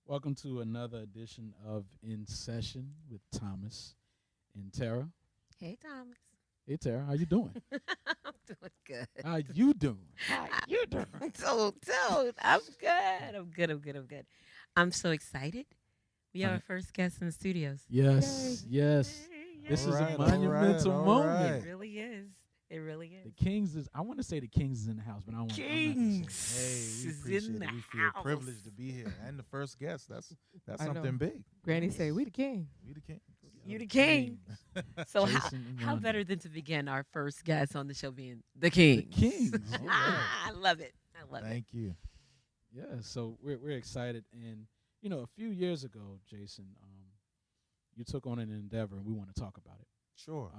Welcome to another edition of In Session with Thomas and Tara. Hey, Thomas. Hey Tara, how you doing? I'm doing good. How you doing? How you doing? I'm good. I'm good. I'm good. I'm good. I'm so excited. We have our Right. first guest in the studios. Yes, yes. Yay, This yay. is a Alright, monumental alright, moment. It really is. It really The is. Kings is. I want to say the Kings is in the house, but I don't want. Kings Hey, we is appreciate in it. the We feel house. privileged to be here. And the first guest, that's I know. something big. Granny say, "We the king." We the king. You the king. So Jason and how Rhonda. better than to begin our first guest on the show being the The Kings? Kings. All I love it. I love it. Thank you. Yeah, so we're excited, and a few years ago, Jason, you took on an endeavor, and we want to talk about it. Sure.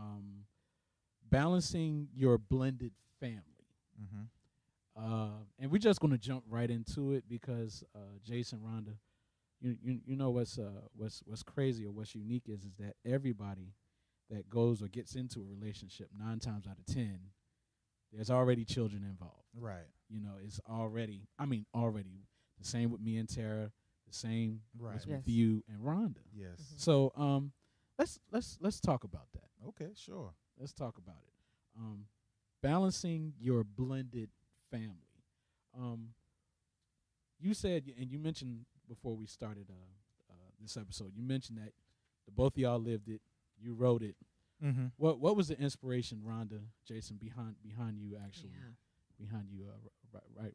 Balancing your blended family. Mm-hmm. And we're just going to jump right into it because Jason, Rhonda, you know what's crazy or what's unique is that everybody that goes or gets into a relationship 9 times out of 10, there's already children involved. Right. It's already the same with me and Tara, the same Right. with Yes. you and Rhonda. Yes. Mhm. So let's talk about that. Okay, sure. Let's talk about it. Balancing your blended family. You said, and you mentioned before we started this episode, you mentioned that the both of y'all lived it. You wrote it. Mm-hmm. What was the inspiration, Rhonda, Jason, behind you actually Yeah. behind you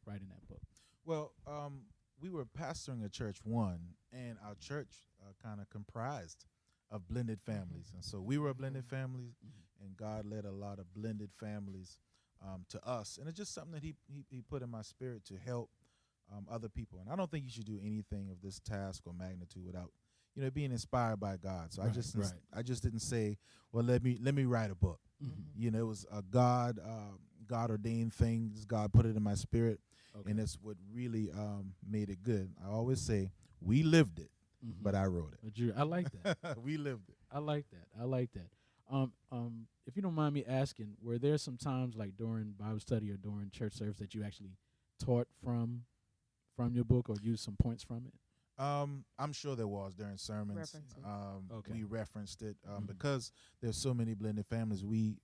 writing that book? Well, we were pastoring a church and our church kind of comprised of blended families. And so we were a blended family, and God led a lot of blended families to us. And it's just something that he put in my spirit to help other people. And I don't think you should do anything of this task or magnitude without, being inspired by God. So Right, I just didn't say, well, let me write a book. Mm-hmm. It was a God ordained things. God put it in my spirit, Okay. and it's what really made it good. I always say we lived it, Mhm. but I wrote But I like that. it. We lived it. I like that. If you don't mind me asking, were there some times like during Bible study or during church service that you actually taught from your book or used some points from it? I'm sure there was during sermons. References. Okay. We referenced it Mhm. because there's so many blended families. We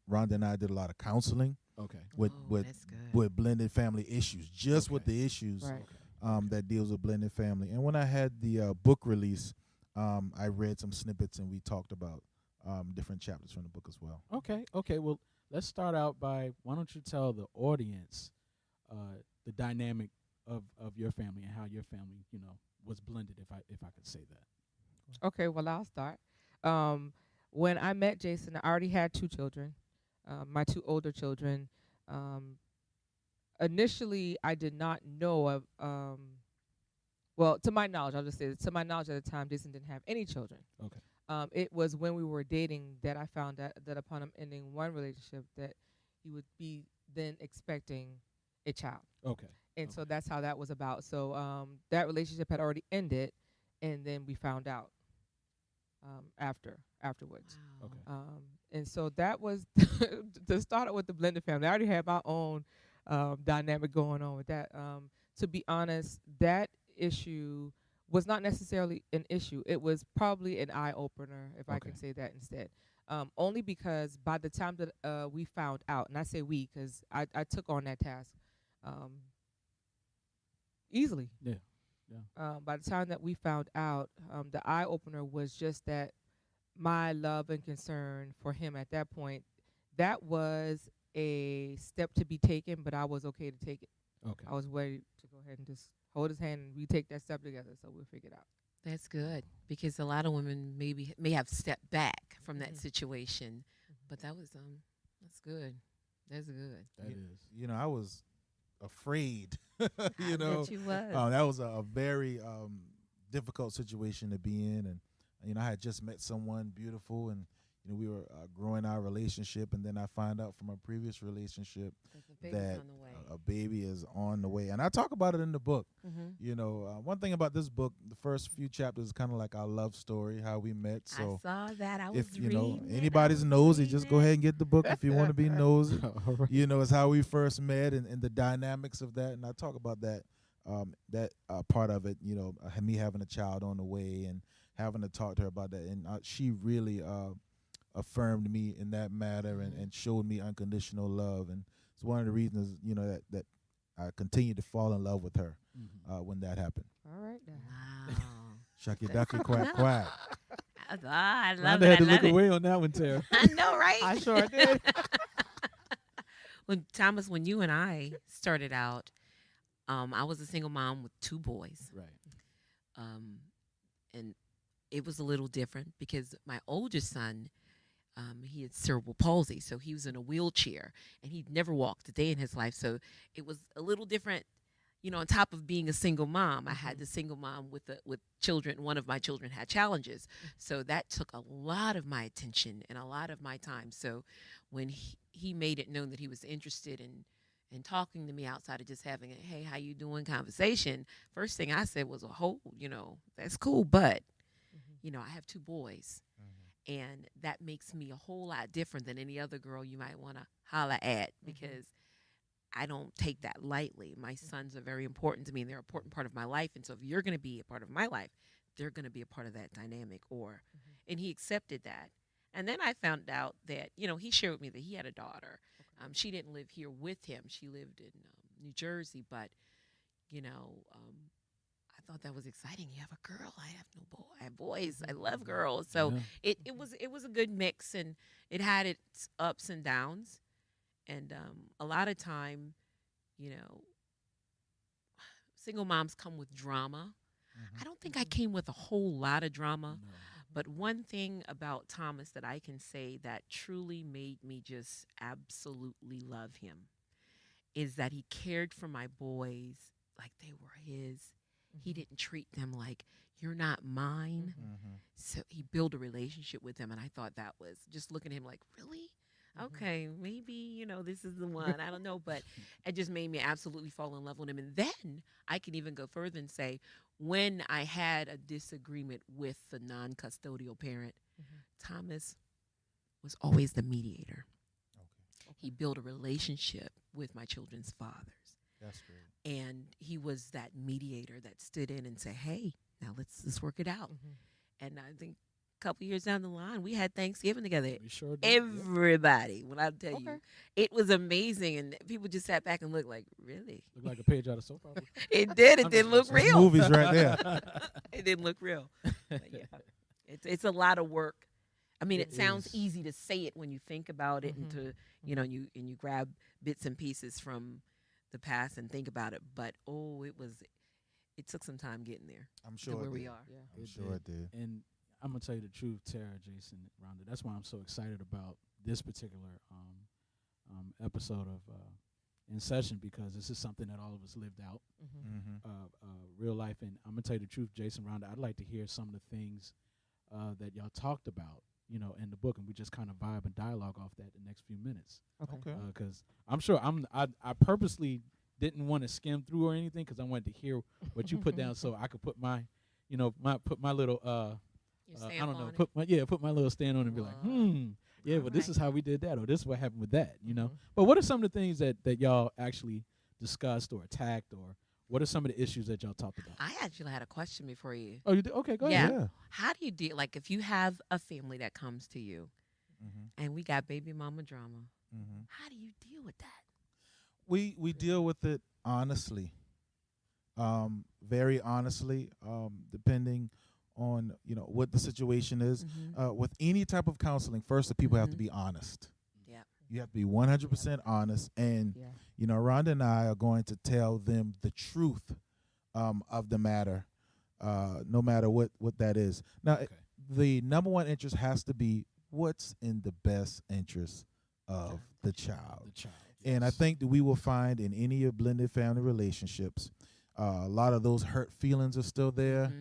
Rhonda and I did a lot of counseling Okay. with That's good. with blended family issues, just with Okay. the issues Right. Okay. that deals with blended family. And when I had the book release, I read some snippets and we talked about different chapters from the book as well. Okay. Well, let's start out by why don't you tell the audience the dynamic of your family and how your family, was blended, if I could say that. Okay, well, I'll start. When I met Jason, I already had 2 children, my 2 older children. Initially, I did not know of, well, to my knowledge, I'll just say this, to my knowledge at the time, Jason didn't have any children. Okay. It was when we were dating that I found out that upon him ending one relationship that he would be then expecting a child. Okay. And so Okay. that's how that was about. So that relationship had already ended, and then we found out afterwards. Wow. Okay. And so that was to start out with the blended family. I already had my own dynamic going on with that. To be honest, that issue was not necessarily an issue. It was probably an eye opener, if I Okay. can say that instead. Only because by the time that we found out, and I say we because I took on that task easily. Yeah. By the time that we found out, the eye opener was just that my love and concern for him at that point, that was a step to be taken, but I was okay to take it. Okay. I was ready to go ahead and just hold his hand and we take that step together, so we'll figure it out. That's good because a lot of women may have stepped back from that Mhm. situation, but that's good. That's good. That is. I was afraid. I bet you was. That was a very difficult situation to be in, and I had just met someone beautiful, and we were growing our relationship, and then I find out from a previous relationship That the baby's that on the way. a baby is on the way, and I talk about it in the book. One thing about this book, the first few chapters is kind of like our love story, how we met. So I saw that. I was if reading it. anybody's I was nosy, reading just go ahead and get the book if you want to be nosy. All right. It's how we first met and the dynamics of that, and I talk about that that part of it, me having a child on the way and having to talk to her about that, and she really affirmed me in that matter and showed me unconditional love, and it's one of the reasons that I continued to fall in love with her when that happened. All right now. Wow. Shucky ducky quack quack. I love Rhonda it. had I to love look it. away on that one, Tara. I know, right? I sure did. When Thomas, when you and I started out, I was a single mom with 2 boys. Right. And it was a little different because my oldest son, he had cerebral palsy, so he was in a wheelchair and he'd never walked a day in his life. So it was a little different. On top of being a single mom, I had the single mom with children. One of my children had challenges, so that took a lot of my attention and a lot of my time. So when he made it known that he was interested in talking to me outside of just having a "Hey, how you doing?" conversation, first thing I said was, that's cool, but I have 2 boys. And that makes me a whole lot different than any other girl you might want to holler at because I don't take that lightly. My sons are very important to me, and they're an important part of my life. And so if you're going to be a part of my life, they're going to be a part of that dynamic. And he accepted that. And then I found out that, he shared with me that he had a daughter. She didn't live here with him. She lived in New Jersey. But, I thought that was exciting. You have a girl. I have no boy. I have boys. I love girls. So it was a good mix, and it had its ups and downs. And a lot of time, single moms come with drama. I don't think I came with a whole lot of drama. No. But one thing about Thomas that I can say that truly made me just absolutely love him is that he cared for my boys like they were his. He didn't treat them like, "You're not mine." So he built a relationship with them, and I thought that was just looking at him like, really? Okay, maybe, this is the one. I don't know, but it just made me absolutely fall in love with him. And then I can even go further and say, when I had a disagreement with the non-custodial parent, Thomas was always the mediator. Okay. He built a relationship with my children's fathers. That's great. And he was that mediator that stood in and said, "Hey, now let's work it out." And I think couple years down the line, we had Thanksgiving together. We sure did. Everybody, when I tell you, it was amazing, and people just sat back and looked like, really? Looked like a page out of soap opera. It did. It didn't look That's real. movies right there. It didn't look real. But yeah, it's a lot of work. I mean, it sounds is. easy to say it when you think about it, and to you grab bits and pieces from the past and think about it. But it took some time getting there. I'm sure to where it we did. are. I'm sure it did. And I'm gonna tell you the truth, Tara, Jason, Rhonda. That's why I'm so excited about this particular episode of In Session, because this is something that all of us lived out, real life. And I'm gonna tell you the truth, Jason, Rhonda. I'd like to hear some of the things that y'all talked about, in the book, and we just kind of vibe and dialogue off that the next few minutes. Okay. Because I'm sure I purposely didn't want to skim through or anything, because I wanted to hear what you put down, so I could put my little I don't know, put my little stand on it and be like, yeah, well, this is how we did that, or this is what happened with that, But what are some of the things that y'all actually discussed or attacked, or what are some of the issues that y'all talked about? I actually had a question before you. Oh, you did? Okay, go ahead. Yeah. How do you deal, like, if you have a family that comes to you and we got baby mama drama, how do you deal with that? We deal with it honestly, very honestly, depending on what the situation is. With any type of counseling, first the people have to be honest. Yeah. You have to be 100% honest, and Rhonda and I are going to tell them the truth of the matter, no matter what that is. Now, the number one interest has to be what's in the best interest of the child. And I think that we will find in any of blended family relationships, a lot of those hurt feelings are still there.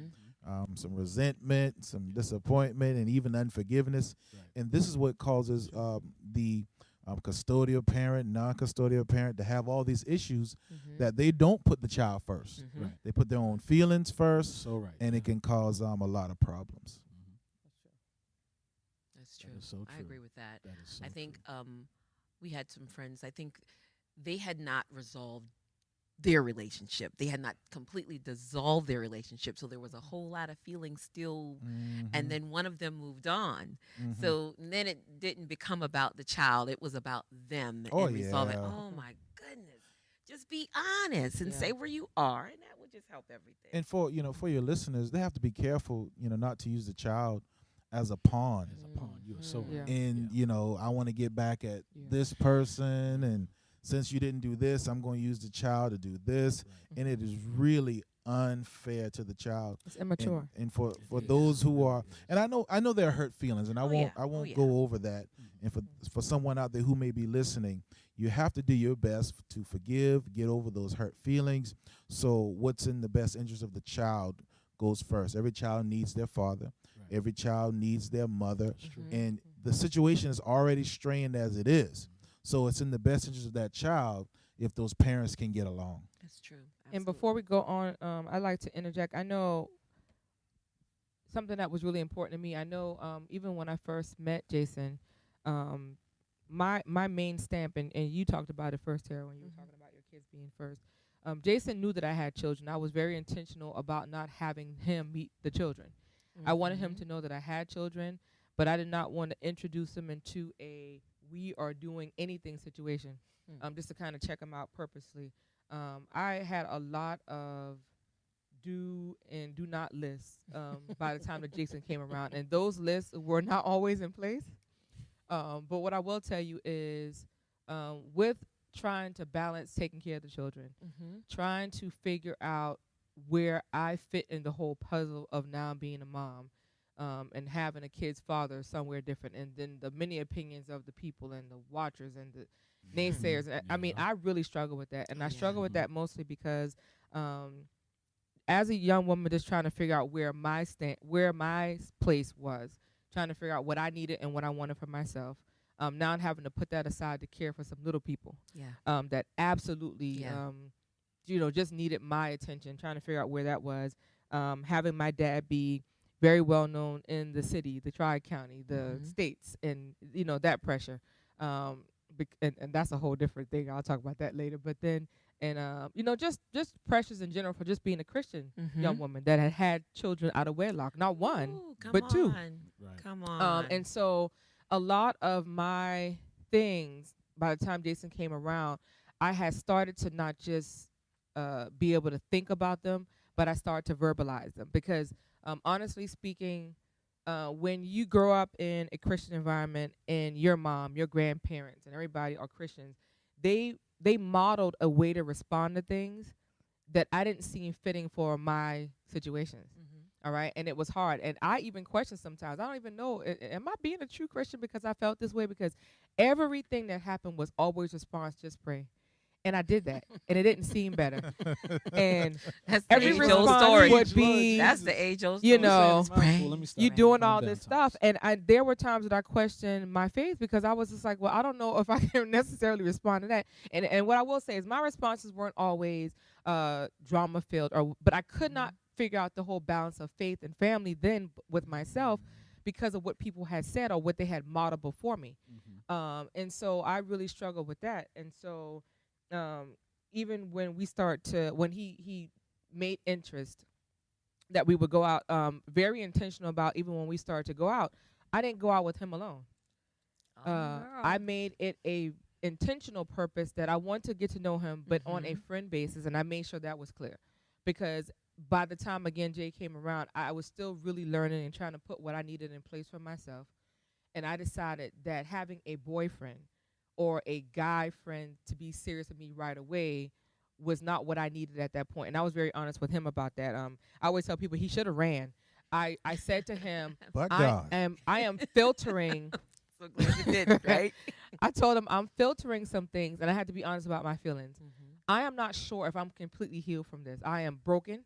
Some resentment, some disappointment, and even unforgiveness. And this is what causes the custodial parent, non-custodial parent to have all these issues that they don't put the child first. They put their own feelings first, and it can cause a lot of problems. That's true. That is so true. I agree with that. That is so I think true. we had some friends, I think they had not resolved their relationship. They had not completely dissolved their relationship, so there was a whole lot of feelings still. And then one of them moved on. So then it didn't become about the child; it was about them and resolving. Yeah. Oh my goodness! Just be honest and Yeah. say where you are, and that would just help everything. And for your listeners, they have to be careful, not to use the child as a pawn. As a pawn, you are so Yeah. right. And I want to get back at Yeah. this person, and since you didn't do this, I'm going to use the child to do this, Right. and it is really unfair to the child. It's immature. And for It those is. who It are, really is. and I know there are hurt feelings, and I Oh, won't yeah. Oh, yeah. go over that. Mhm. And for someone out there who may be listening, you have to do your best to forgive, get over those hurt feelings. So what's in the best interest of the child goes first. Every child needs their father. Right. Every child needs their mother. That's true. And the situation is already strained as it is. So it's in the best interest of that child if those parents can get along. That's true. And before we go on, I'd like to interject. I know something that was really important to me. I know even when I first met Jason, my main stamp, and you talked about it first, Tara, when you were talking about your kids being first. Jason knew that I had children. I was very intentional about not having him meet the children. I wanted him to know that I had children, but I did not want to introduce him into a we are doing anything situation, just to kind of check him out purposely. I had a lot of do and do not lists by the time that Jason came around, and those lists were not always in place. But what I will tell you is with trying to balance taking care of the children, trying to figure out where I fit in the whole puzzle of now being a mom, and having a kid's father somewhere different, and then the many opinions of the people and the watchers and the naysayers. I mean, I really struggle with that, and I struggle with that mostly because as a young woman just trying to figure out where my place was, trying to figure out what I needed and what I wanted for myself. Now I'm having to put that aside to care for some little people that absolutely just needed my attention, trying to figure out where that was. Having my dad be very well known in the city, the Tri-County, the states, and that pressure. And that's a whole different thing. I'll talk about that later. But then, just pressures in general for just being a Christian young woman that had children out of wedlock, not one, but two. Right. Come on. And so a lot of my things, by the time Jason came around, I had started to not just be able to think about them, but I started to verbalize them. Because honestly speaking, when you grow up in a Christian environment and your mom, your grandparents, and everybody are Christians, they modeled a way to respond to things that I didn't see fitting for my situations. All right. And it was hard. And I even question sometimes. I don't even know, am I being a true Christian because I felt this way? Because everything that happened was always response, just pray. And I did that. And it didn't seem better. And that's the every age-old response story. would be, That's the age-old story. you know, you doing all Calm this down, stuff. And there were times that I questioned my faith because I was just like, well, I don't know if I can necessarily respond to that. And what I will say is my responses weren't always drama filled, but I could not figure out the whole balance of faith and family then with myself because of what people had said or what they had modeled before me. And so I really struggled with that. And so even when when he made interest that we would go out, very intentional about even when we started to go out, I didn't go out with him alone. I made it a intentional purpose that I want to get to know him, but on a friend basis, and I made sure that was clear. Because by the time, again, Jay came around, I was still really learning and trying to put what I needed in place for myself. And I decided that having a boyfriend or a guy friend to be serious with me right away was not what I needed at that point. And I was very honest with him about that. I always tell people he should have ran. I said to him, But I God. am filtering. So glad you did, right? I told him I'm filtering some things, and I had to be honest about my feelings. I am not sure if I'm completely healed from this. I am broken.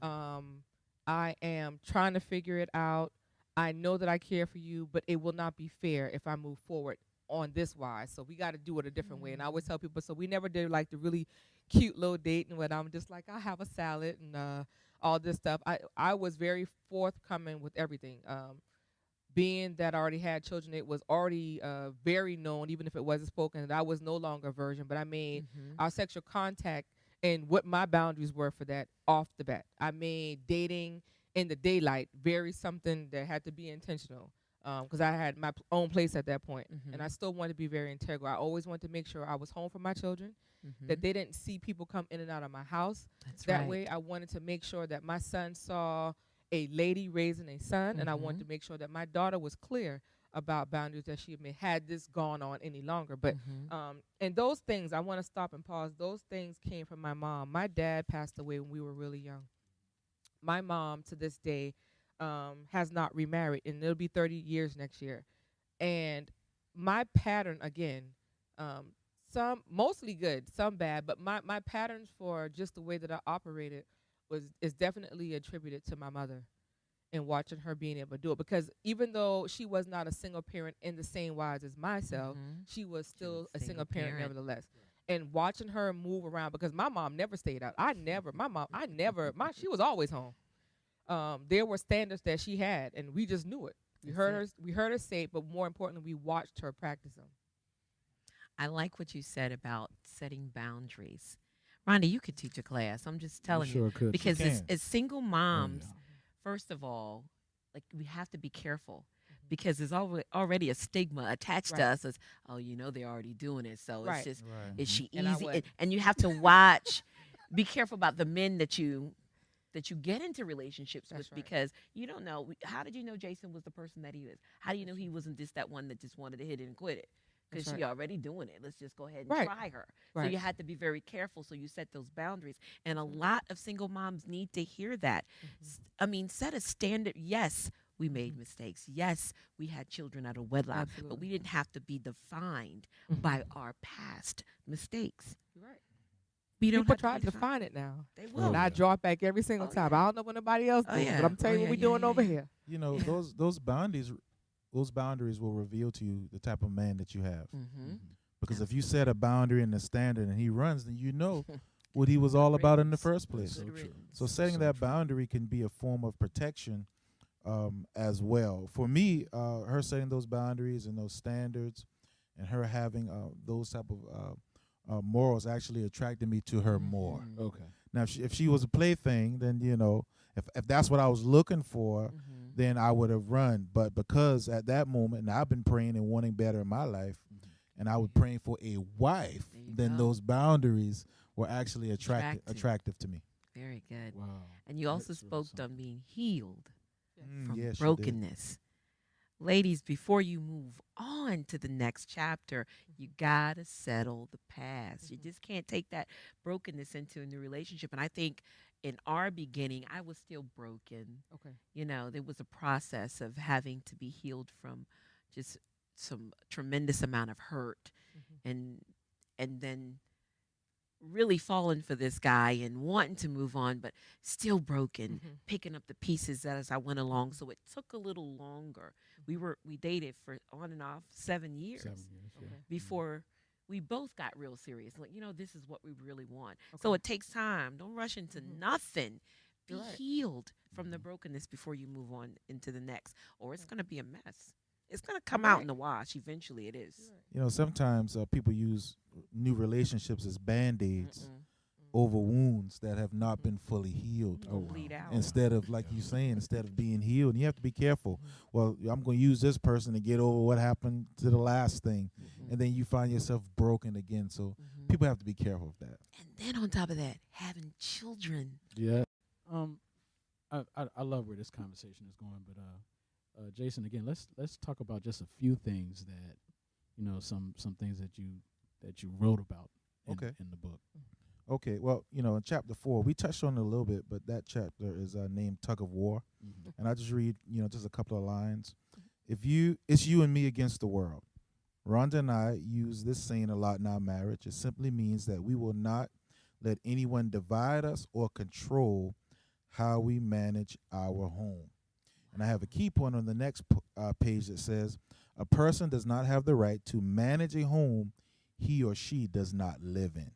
I am trying to figure it out. I know that I care for you, but it will not be fair if I move forward on this wise. So we got to do it a different way. And I always tell people, so we never did like the really cute little date and when I'm just like, I'll have a salad and all this stuff. I was very forthcoming with everything. Being that I already had children, it was already very known, even if it wasn't spoken, that I was no longer a virgin. But I made our sexual contact and what my boundaries were for that off the bat. I made dating in the daylight very something that had to be intentional, because I had my own place at that point, Mhm. and I still wanted to be very integral. I always wanted to make sure I was home for my children, Mhm. that they didn't see people come in and out of my house. That's That right. way, I wanted to make sure that my son saw a lady raising a son, and I wanted Mhm. to make sure that my daughter was clear about boundaries that she had this gone on any longer. But Mhm. and those things, I want to stop and pause. Those things came from my mom. My dad passed away when we were really young. My mom, to this day, has not remarried, and it'll be 30 years next year. And my pattern, again, some mostly good, some bad, but my patterns for just the way that I operated is definitely attributed to my mother, and watching her being able to do it. Because even though she was not a single parent in the same wise as myself, Mhm. she was still was a single single parent parent. nevertheless. And watching her move around, because my mom never stayed out. She was always home. There were standards that she had, and we just knew it. We heard her say it, but more importantly, we watched her practice them. I like what you said about setting boundaries. Rhonda, you could teach a class. I'm just telling you. sure could. Because can. as single Oh, moms, yeah. first of all, like we have to be careful because there's already a stigma attached to Right. us as, oh, they're already doing it. So Right. it's just, Right. is she And I easy? wasn't. And you have to watch, be careful about the men that you get into relationships That's with right. because you don't know. How did you know Jason was the person that he is? How do you know he wasn't just that one that just wanted to hit it and quit it? Because That's she right. already doing it. Let's just go ahead and Right. try her. So Right. you had to be very careful. So you set those boundaries. And a lot of single moms need to hear that. I mean, set a standard. Yes, we made mistakes. Yes, we had children out of wedlock. But Absolutely. we didn't have to be defined Mhm. by our past mistakes. You're right. We don't People have try to to be defined. define it now. They Oh, will. And I yeah. draw it back every single Oh, time. yeah. I don't know what nobody else Oh, doing, yeah. but I'm telling Oh, you what yeah, we're doing yeah, over yeah. here. Yeah. Those boundaries will reveal to you the type of man that you have. Mm-hmm. Because if you set a boundary and a standard and he runs, then you know what he was all about in the first That's place. so Good true. riddance. So setting So that true. boundary can be a form of protection as well. For me, her setting those boundaries and those standards, and her having those type of morals actually attracted me to her more. Mhm. Okay. Now, if she was a plaything, then if that's what I was looking for, Mhm. then I would have run. But because at that moment, and I've been praying and wanting better in my life, and I was praying for a wife, There you then go. those boundaries were actually Attractive. attractive to me. Very good. Wow. And you also That's really spoke something. on being healed from Yes, she did. brokenness. Ladies, before you move on to the next chapter, you gotta settle the past. You just can't take that brokenness into a new relationship. And I think in our beginning, I was still broken. Okay. There was a process of having to be healed from just some tremendous amount of hurt and then really falling for this guy and wanting to move on but still broken, picking up the pieces as I went along. So it took a little longer. We dated for on and off 7 years 7 years. Yeah. Okay. before we both got real serious. Like, this is what we really want. So it takes time. Don't rush into nothing. Be You're right. healed from the brokenness before you move on into the next, or it's going to be a mess. It's going to come You're out right. in the wash. Eventually it is. Sometimes people use new relationships as band-aids Mm-mm. over wounds that have not been fully healed. Gonna bleed out. Instead of, like you saying, instead of being healed, and you have to be careful. Well, I'm going to use this person to get over what happened to the last thing, and then you find yourself broken again. So people have to be careful of that. And then on top of that, having children. Yeah. I love where this conversation is going, but Jason, again, let's talk about just a few things that some things that you wrote about in the book. Okay, well, in chapter 4, we touched on it a little bit, but that chapter is named Tug of War. And I just read, just a couple of lines. It's you and me against the world. Rhonda and I use this saying a lot in our marriage. It simply means that we will not let anyone divide us or control how we manage our home. And I have a key point on the next page that says, a person does not have the right to manage a home he or she does not live in.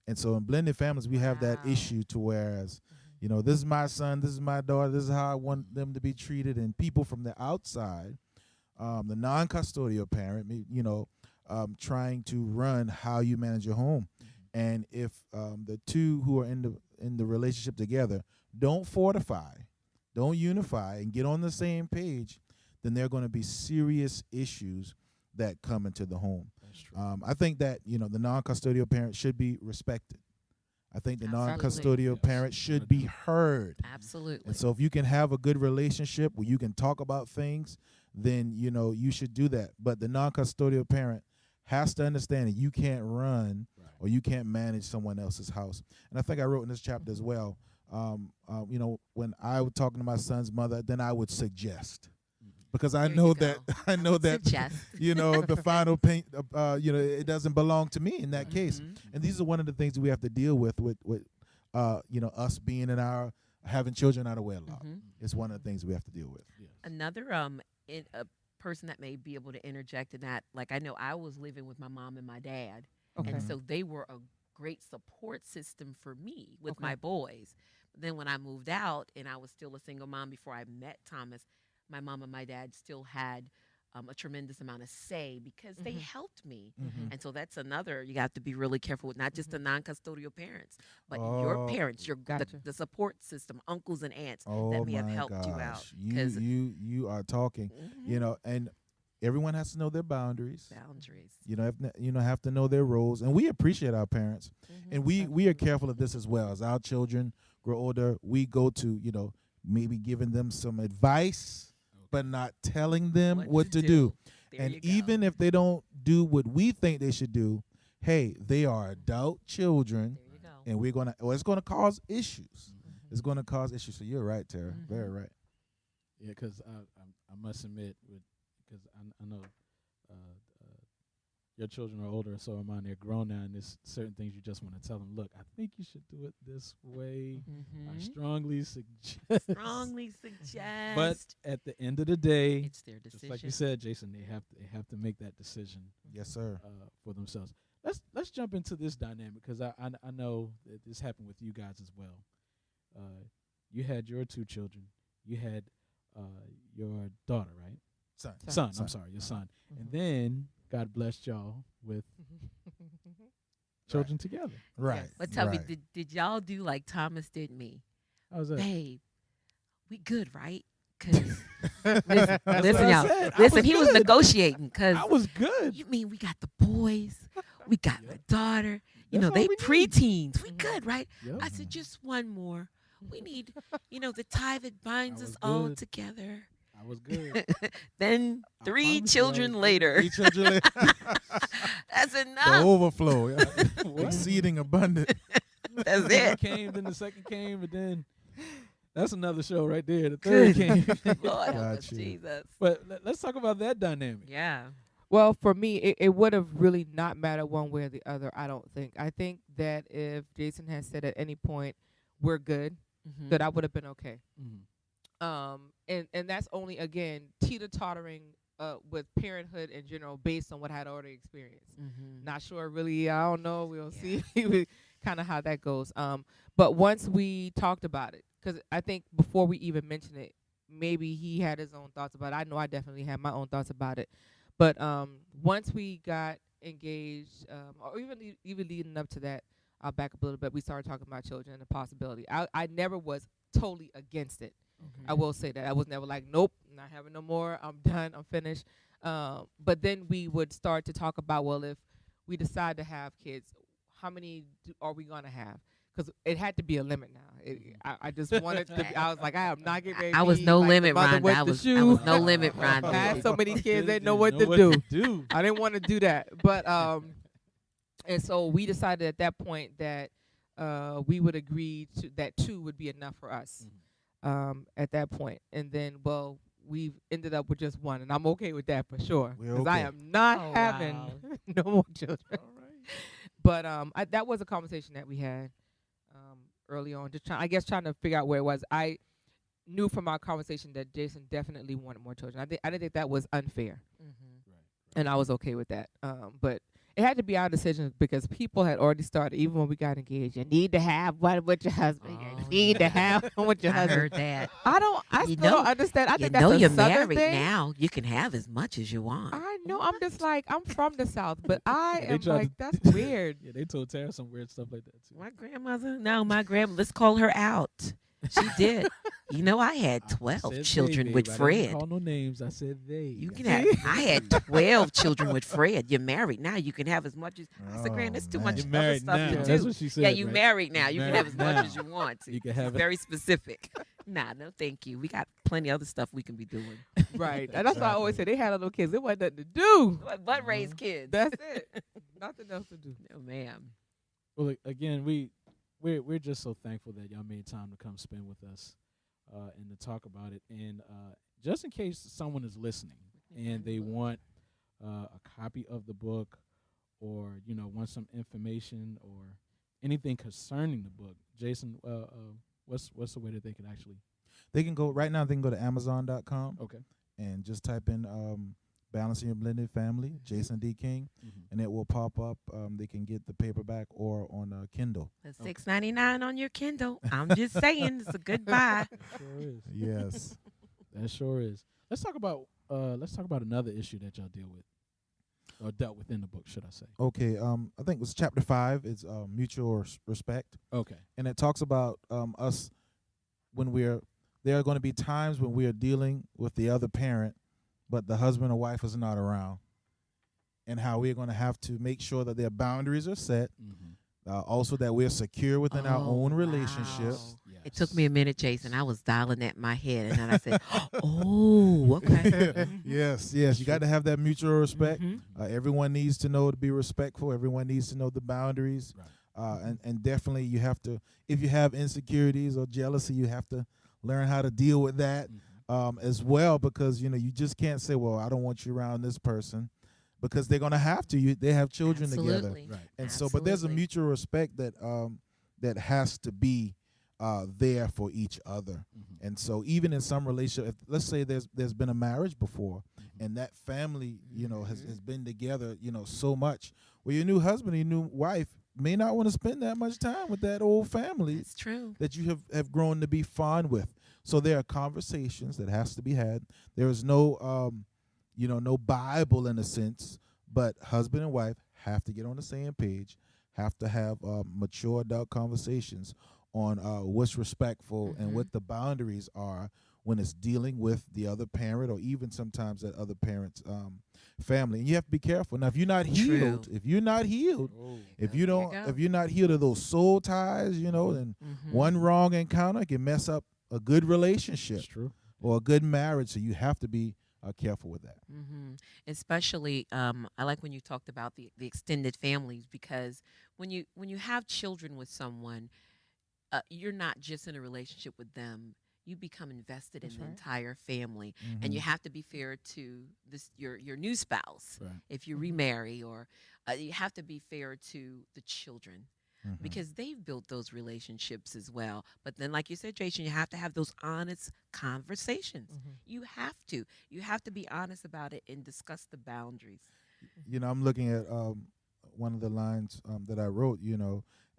And so in blended families, we have that Wow. issue to whereas, this is my son, this is my daughter, this is how I want them to be treated. And people from the outside, the non-custodial parent, trying to run how you manage your home. And if the two who are in the relationship together don't fortify, don't unify, and get on the same page, then there are going to be serious issues that come into the home. That's true. I think that the non-custodial parent should be respected. I think the Absolutely. non-custodial Yes. parent should be heard. Absolutely. And so if you can have a good relationship where you can talk about things, then you should do that. But the non-custodial parent has to understand that you can't run Right. or you can't manage someone else's house. And I think I wrote in this chapter as well, when I was talking to my son's mother, then I would suggest. Because I There know you that go. I know that Suggest. the final paint it doesn't belong to me in that case. Mhm. And these are one of the things that we have to deal with us being having children out of wedlock. Mhm. It's one of the things we have to deal with. Yes. Another a person that may be able to interject in that, like I know I was living with my mom and my dad, Okay. and so they were a great support system for me with Okay. my boys. But then when I moved out and I was still a single mom before I met Thomas, my mom and my dad still had a tremendous amount of say because they Mhm. helped me. Mhm. And so that's another, you have to be really careful with not just the non-custodial parents, but your Oh, parents, Gotcha. the support system, uncles and aunts Oh that may my have helped you out. gosh. 'Cause- You are talking, Mhm. and everyone has to know their boundaries. Boundaries. Have to know their roles, and we appreciate our parents. Mhm. And we are careful of this as well. As our children grow older, we go to maybe giving them some advice, but not telling them what to do. There And you go. even if they don't do what we think they should do, hey, they are adult children, There you go. and it's gonna cause issues. Mhm. It's gonna cause issues. So you're right, Tara. Mhm. Very right. Yeah, because I must admit, because I know your children are older, so am I. They're grown now, and there's certain things you just want to tell them. Look, I think you should do it this way. I Mhm. strongly suggest. Strongly suggest. But at the end of the day, it's their just decision. like you said, Jason, they have to make that decision Yes, sir. for themselves. Let's jump into this dynamic because I know that this happened with you guys as well. You had your two children. You had your daughter, right? Son. I'm sorry, your son. And Mhm. then God blessed y'all with children together. Right. But tell right. me, did y'all do like Thomas did me? How was that? Babe, we good, right? Cause listen, That's what listen, I y'all. said. I Listen, was he was good. negotiating. Cause I was good. you mean we got the boys, we got Yep. my daughter. You That's know all they we need. preteens. We Mhm. good, right? Yep. I said just one more. We need, the tie that binds I us was all good. together. I was good. Then I 3 promise you I was children good. later. 3 children later. That's The enough. overflow. Yeah. What? Exceeding abundant. That's One it. came, then the second came, and then that's another show right there. The third came. Lord help us, Got you. Jesus. But let's talk about that dynamic. Yeah. Well, for me, it would have really not mattered one way or the other, I don't think. I think that if Jason had said at any point, we're good, Mhm. that I would have been okay. Mhm. And that's only, again, teeter-tottering with parenthood in general based on what I had already experienced. Mhm. Not sure really, I don't know, we'll Yeah. see kind of how that goes. But once we talked about it, because I think before we even mentioned it, maybe he had his own thoughts about it. I know I definitely had my own thoughts about it. But once we got engaged, or even leading up to that, I'll back up a little bit. We started talking about children and the possibility. I never was totally against it. I will say that. I was never like, nope, not having no more. I'm done. I'm finished. But then we would start to talk about, well, if we decide to have kids, how many are we going to have? Because it had to be a limit now. I just wanted to be, I was like, I am not getting ready to I was be no like the limit, mother Rhonda. with I the was shoe. no limit, Rhonda. I had so many kids, they Didn't know what to do. I didn't want to do that. But and so we decided at that point that we would agree to that 2 would be enough for us at that point. And then, well, we've ended up with just 1, and I'm okay with that for sure. We're Because I okay. am not Oh, having wow. no more children. All right. But that was a conversation that we had early on, just trying to figure out where it was. I knew from our conversation that Jason definitely wanted more children. I didn't think that was unfair, Mhm. Right. and I was okay with that. But it had to be our decision because people had already started, even when we got engaged. You need to have one with your husband. Oh, You need to yeah. have one with your I husband. heard that. I You still know- don't understand. I You think know that's a you're Southern married thing. now. You can have as much as you want. I know. I'm just like, I'm from the South, but I They am tried like, to- that's weird. Yeah, they told Tara some weird stuff like that too. My grandmother, no, my grandma. Let's call her out. She did. You know, I had I 12 said children they, with babe. I Fred. didn't call no names. I said they. You can have. I had 12 children with Fred. You're married now. You can have as much as. I said, Grand, that's too much You're other married stuff now. to That's do. what she said. Yeah, you right? married now. You can have as Married much as now. you want to. You can She's have it. very specific. Nah, no, thank you. We got plenty of other stuff we can be doing. Right. And that's why I always say they had little kids. It wasn't nothing to do. But raise kids. That's it. Nothing else to do. No, ma'am. Well, again, we're just so thankful that y'all made time to come spend with us and to talk about it. And just in case someone is listening and they want a copy of the book, or want some information or anything concerning the book, Jason, what's the way that they can actually? They can go right now. They can go to Amazon.com Okay. and just type in "Balancing Your Blended Family," Jason D. King, and it will pop up. They can get the paperback or on Kindle. That's $6.99 on your Kindle. I'm just saying, it's a good buy. Sure is. Yes. That sure is. Let's talk about another issue that y'all deal with, or dealt with in the book, should I say? Okay. I think it was chapter 5. It's mutual respect, Okay. and it talks about us when there are going to be times when we are dealing with the other parent, but the husband or wife is not around, and how we're going to have to make sure that their boundaries are set. Also, that we're secure within our Oh, own relationship. wow. It took me a minute, Jason. I was dialing at my head, and then I said, "Oh, okay." Yes. You got to have that mutual respect. Mhm. Everyone needs to know to be respectful. Everyone needs to know the boundaries. Right. And definitely you have to, if you have insecurities or jealousy, you have to learn how to deal with that as well, because you just can't say, well, I don't want you around this person, because they're gonna have to. They have children together, Absolutely. Right. and so but there's a Absolutely. mutual respect that has to be there for each other. And so even in some relationship, let's say there's been a marriage before, and that family has been together so much, well, your new husband or your new wife may not want to spend that much time with that old family It's true. that you have grown to be fond with. So there are conversations that has to be had. There is no no Bible in a sense, but husband and wife have to get on the same page, have to have mature adult conversations on what's respectful and what the boundaries are when it's dealing with the other parent, or even sometimes that other parent's family. And you have to be careful. Now, if you're not healed, True. if you're not healed of those soul ties, then one wrong encounter can mess up a good relationship It's true. or a good marriage. So you have to be careful with that. Especially, I like when you talked about the extended families, because when you have children with someone, you're not just in a relationship with them. You become invested in the entire family, and you have to be fair to your new spouse. Right. If you remarry, or you have to be fair to the children, because they've built those relationships as well. But then, like you said, Jason, you have to have those honest conversations. You have to be honest about it and discuss the boundaries. I'm looking at one of the lines that I wrote,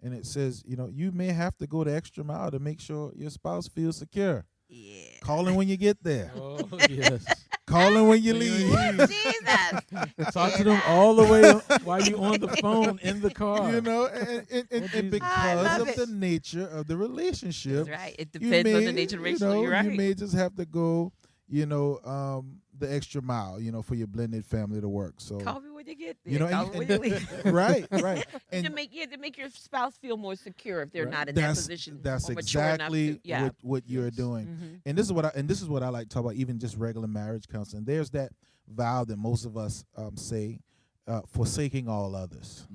and it says, you may have to go the extra mile to make sure your spouse feels secure. Yeah. Calling when you get there. Oh yes. Calling when you leave. Jesus. Talk to them all the way while you on the phone in the car. And I because love of it. the nature of the relationship, That's right. It you depends on may, the nature of the relationship. You're You right. may just have to go, the extra mile, for your blended family to work. So Call me when you get there. You know, Call me when you leave. right. to And make your spouse feel more secure if they're Right. not in that position. that's or mature enough exactly to, yeah. what you're doing. Mhm. And this is what I like to talk about, even just regular marriage counseling. There's that vow that most of us say, forsaking all others,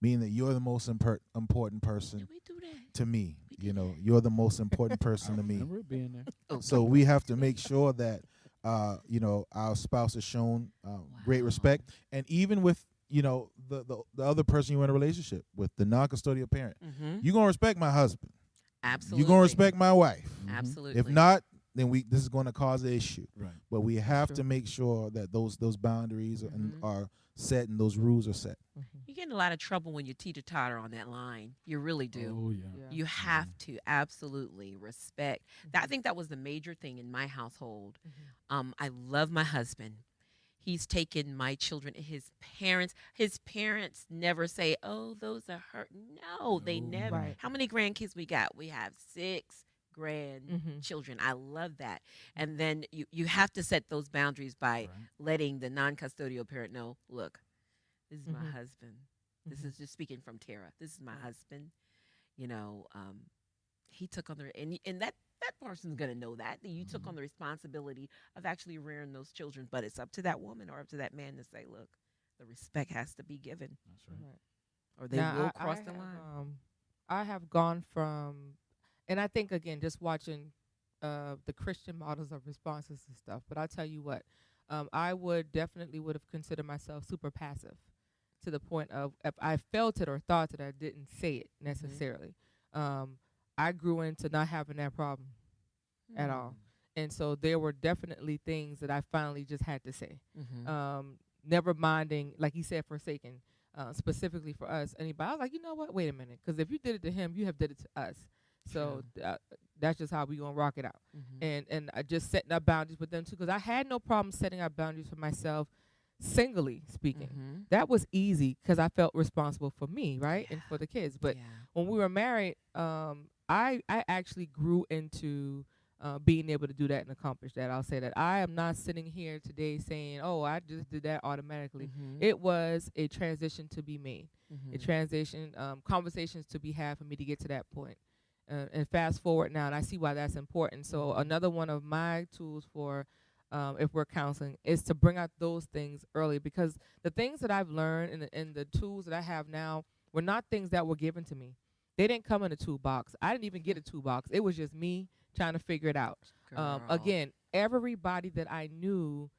meaning that you're the most important person Did we do that? to me. We did that. You're the most important person to me. Remember it being there. Oh, So we have to make sure that our spouse is shown great Wow. respect, and even with the other person you're in a relationship with, the non-custodial parent, Mhm. you're gonna respect my husband. Absolutely. You're gonna respect my wife. Absolutely. If not, then this is going to cause an issue. Right. But we have true. to make sure that those boundaries Mhm. are set and those rules are set. You get in a lot of trouble when you teeter-totter on that line. You really do. Oh yeah. Yeah. You have to absolutely respect. I think that was the major thing in my household. I love my husband. He's taken my children. His parents never say, "Oh, those are hurt." No, they No. never. Right. How many grandkids we got? We have 6 Mhm. grandchildren. I love that. And then you have to set those boundaries by Right. letting the non-custodial parent know, look, this is my Mhm. husband. This Mhm. is just speaking from Tara. This is my Right. husband. You know, he took on and that person's gonna know that you took Mhm. on the responsibility of actually rearing those children. But it's up to that woman or up to that man to say, look, the respect has to be given, That's right. Right. or they Now, will I cross the have, line. I have gone from, and I think again, just watching the Christian models of responses and stuff. But I'll tell you what, I would have considered myself super passive, to the point of if I felt it or thought it, I didn't say it necessarily. Um, I grew into not having that problem at all, and so there were definitely things that I finally just had to say. Mm-hmm. Never minding, like he said, forsaken, specifically for us. Anybody, I was like, you know what? Wait a minute, because if you did it to him, you have did it to us. So that's just how we gonna rock it out. Mm-hmm. And I just setting up boundaries with them too, because I had no problem setting up boundaries for myself, singly speaking. Mm-hmm. That was easy because I felt responsible for me, right, and Yeah. for the kids. But Yeah. when we were married, I actually grew into being able to do that and accomplish that. I'll say that I am not sitting here today saying, "Oh, I just did that automatically." Mm-hmm. It was a transition to be made, Mm-hmm. a transition, conversations to be had for me to get to that point. And fast forward now, and I see why that's important. So another one of my tools for if we're counseling is to bring out those things early, because the things that I've learned and the tools that I have now were not things that were given to me. They didn't come in a toolbox. I didn't even get a toolbox. It was just me trying to figure it out. Girl. Again, everybody that I knew,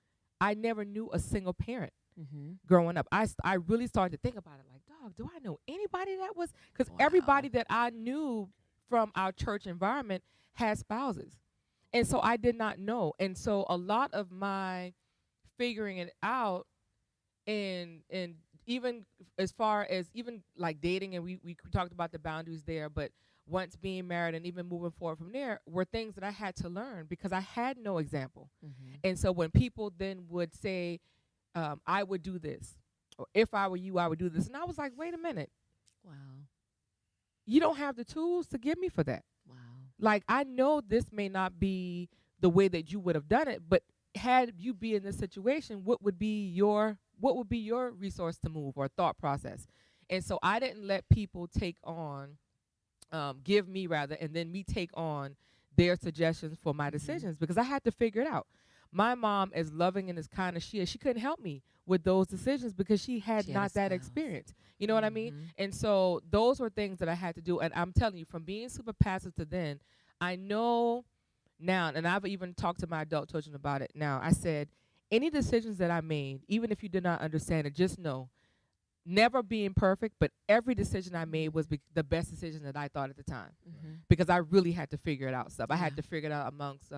I never knew a single parent Mm-hmm. growing up. I really started to think about it like, dog, do I know anybody that was? Because Wow. everybody that I knew from our church environment had spouses. And so I did not know. And so a lot of my figuring it out, and even as far as even like dating, and we talked about the boundaries there, but once being married and even moving forward from there were things that I had to learn because I had no example. Mm-hmm. And so when people then would say, I would do this, or if I were you, I would do this, and I was like, wait a minute, Wow. you don't have the tools to give me for that. Wow. Like, I know this may not be the way that you would have done it, but had you be in this situation, what would be your resource to move or thought process? And so I didn't let people take on, give me rather, and then me take on their suggestions for my decisions, because I had to figure it out. My mom, as loving and as kind as she is, she couldn't help me with those decisions because she had She had a not that spouse. experience. You know what I mean? Mhm. And so those were things that I had to do. And I'm telling you, from being super passive to then, I know now, and I've even talked to my adult children about it now. I said, any decisions that I made, even if you did not understand it, just know, never being perfect, but every decision I made was the best decision that I thought at the time, Mhm. because I really had to figure it out stuff. I had Yeah. to figure it out amongst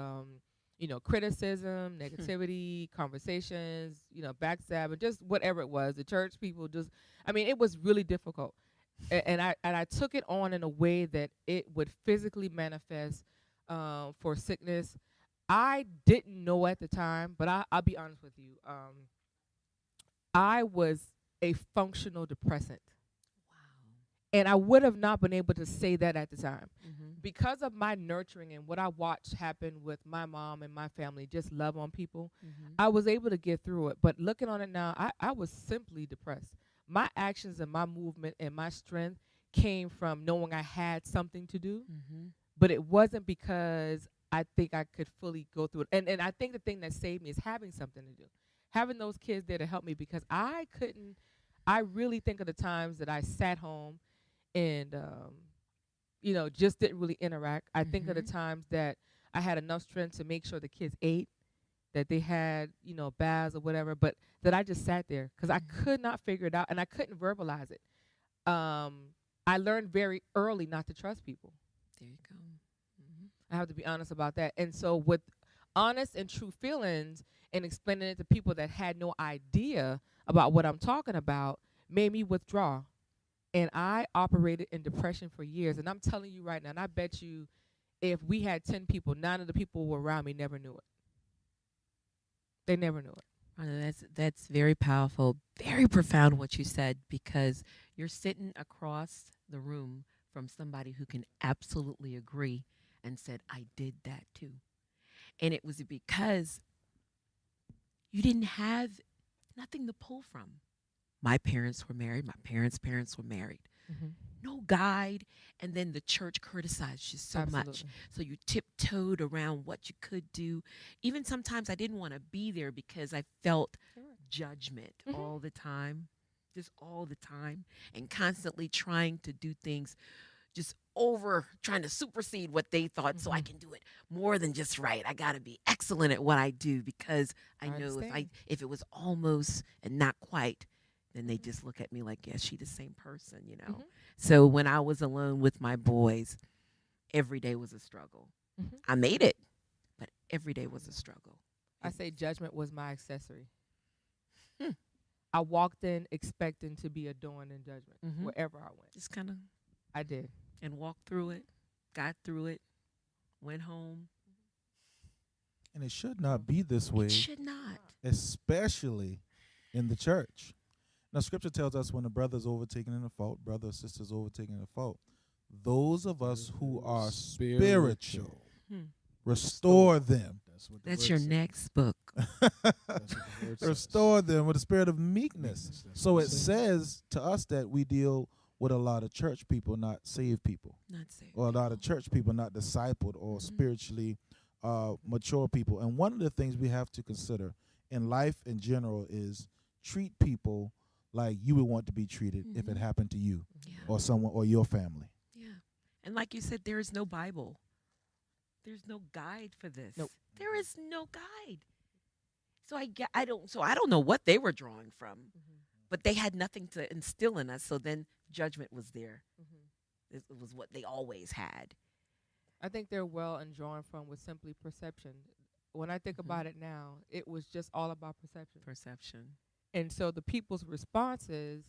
criticism, negativity, conversations, backstabbing, just whatever it was. The church people it was really difficult. And I took it on in a way that it would physically manifest for sickness. I didn't know at the time, but I'll be honest with you. I was a functional depressant. And I would have not been able to say that at the time. Mhm. Because of my nurturing and what I watched happen with my mom and my family, just love on people, Mhm. I was able to get through it. But looking on it now, I was simply depressed. My actions and my movement and my strength came from knowing I had something to do, Mhm. but it wasn't because I think I could fully go through it. And I think the thing that saved me is having something to do, having those kids there to help me, because I couldn't. I really think of the times that I sat home and just didn't really interact. I think of the Mhm. times that I had enough strength to make sure the kids ate, that they had baths or whatever, but that I just sat there because I Mhm. could not figure it out and I couldn't verbalize it. I learned very early not to trust people. There you go. Mhm. I have to be honest about that. And so with honest and true feelings and explaining it to people that had no idea about what I'm talking about made me withdraw. And I operated in depression for years. And I'm telling you right now, and I bet you if we had 10 people, 9 of the people who were around me never knew it. They never knew it. That's very powerful, very profound what you said, because you're sitting across the room from somebody who can absolutely agree and said, I did that too. And it was because you didn't have nothing to pull from. My parents were married. My parents were married. Mm-hmm. No guide. And then the church criticized you so much. Absolutely. So you tiptoed around what you could do. Even sometimes I didn't want to be there because I felt judgment Mhm. all the time, just all the time, and constantly trying to do things just trying to supersede what they thought so I Mhm. can do it more than just right. I got to be excellent at what I do because I I know understand. if it was almost and not quite, then they just look at me like, yeah, she the same person, you know. Mhm. So when I was alone with my boys, every day was a struggle. Mhm. I made it, but every day was a struggle. I say judgment was my accessory. Hmm. I walked in expecting to be adorned in judgment Mhm. wherever I went. Just kind of I did. and walked through it, got through it, went home. And it should not be this It way, should not. especially in the church. Now, Scripture tells us when a brother is overtaken in a fault, brother or sister is overtaken in a fault, those of us who are spiritual, Hmm. restore them. That's what the That's word your says. next book. That's what the word says. Restore them with a spirit of meekness. Meekness, that's So what it it says. says to us that we deal with a lot of church people, not saved people, Not safe. or a lot of church people, not discipled or Mhm. spiritually mature people. And one of the things we have to consider in life in general is treat people like you would want to be treated if it Mhm. happened to you Yeah. or someone or your family. Yeah. And like you said, there is no Bible. There's no guide for this. Nope. There is no guide. So I don't know what they were drawing from, but they had nothing to instill in us. So then judgment was there. It was what they always had. I think they're well and drawn from was simply perception. When I think Mhm. about it now, it was just all about perception. Perception. And so the people's responses,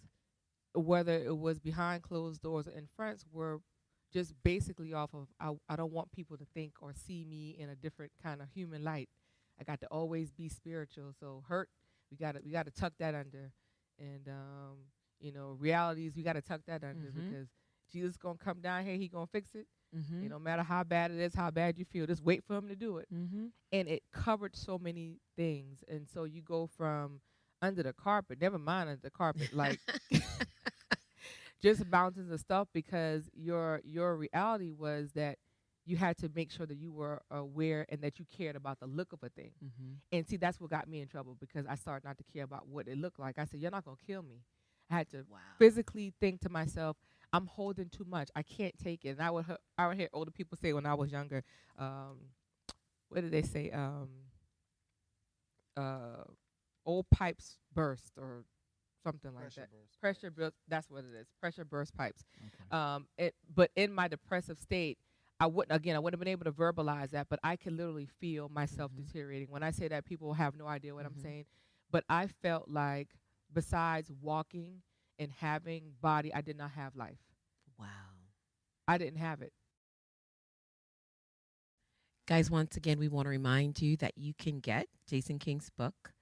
whether it was behind closed doors or in front, were just basically off of I don't want people to think or see me in a different kind of human light. I got to always be spiritual. So hurt, we gotta tuck that under, and realities we gotta tuck that under Mhm. because Jesus gonna come down here, he gonna fix it. Mm-hmm. No matter how bad it is, how bad you feel, just wait for him to do it. Mm-hmm. And it covered so many things, and so you go from under the carpet, never mind under the carpet, like just mountains of stuff because your reality was that you had to make sure that you were aware and that you cared about the look of a thing. Mm-hmm. And see, that's what got me in trouble because I started not to care about what it looked like. I said, you're not going to kill me. I had to Wow. physically think to myself, I'm holding too much. I can't take it. And I would hear older people say when I was younger, what did they say? Old pipes burst or something like that. Pressure burst. That's what it is. Pressure burst pipes. Okay. But in my depressive state, I wouldn't have been able to verbalize that, but I could literally feel myself Mhm. deteriorating. When I say that, people have no idea what I'm Mhm. saying, but I felt like besides walking and having body, I did not have life. Wow. I didn't have it. Guys, once again, we want to remind you that you can get Jason King's book.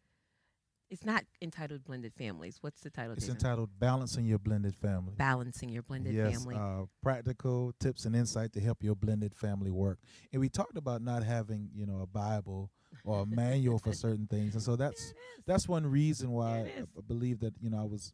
It's not entitled Blended Families. What's the title, It's Jason? entitled Balancing Your Blended Family. Balancing Your Blended Yes, Family. practical tips and insight to help your blended family work. And we talked about not having, a Bible or a manual for certain things. And so that's one reason why There it is. I believe that, I was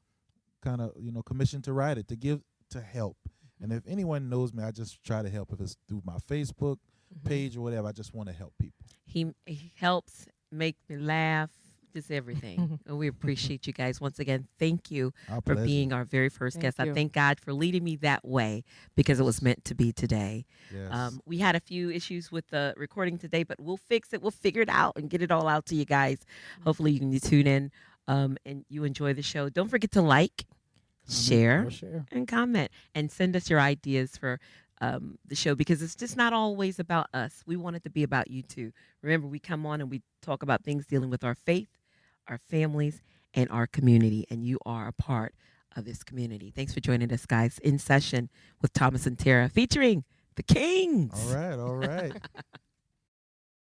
kind of, commissioned to write it, to help. And if anyone knows me, I just try to help. If it's through my Facebook Mhm. page or whatever, I just want to help people. He helps make me laugh, just everything. And we appreciate you guys. Once again, thank you Our for pleasure. being our very first Thank guest. I you. thank God for leading me that way because it was meant to be today. Yes. We had a few issues with the recording today, but we'll fix it. We'll figure it out and get it all out to you guys. Hopefully you can tune in and you enjoy the show. Don't forget to like, Comment share, or share. and comment. And send us your ideas for the show, because it's just not always about us. We want it to be about you too. Remember, we come on and we talk about things dealing with our faith, our families, and our community, and you are a part of this community. Thanks for joining us, guys. In Session with Thomas and Tara, featuring the Kings. All right.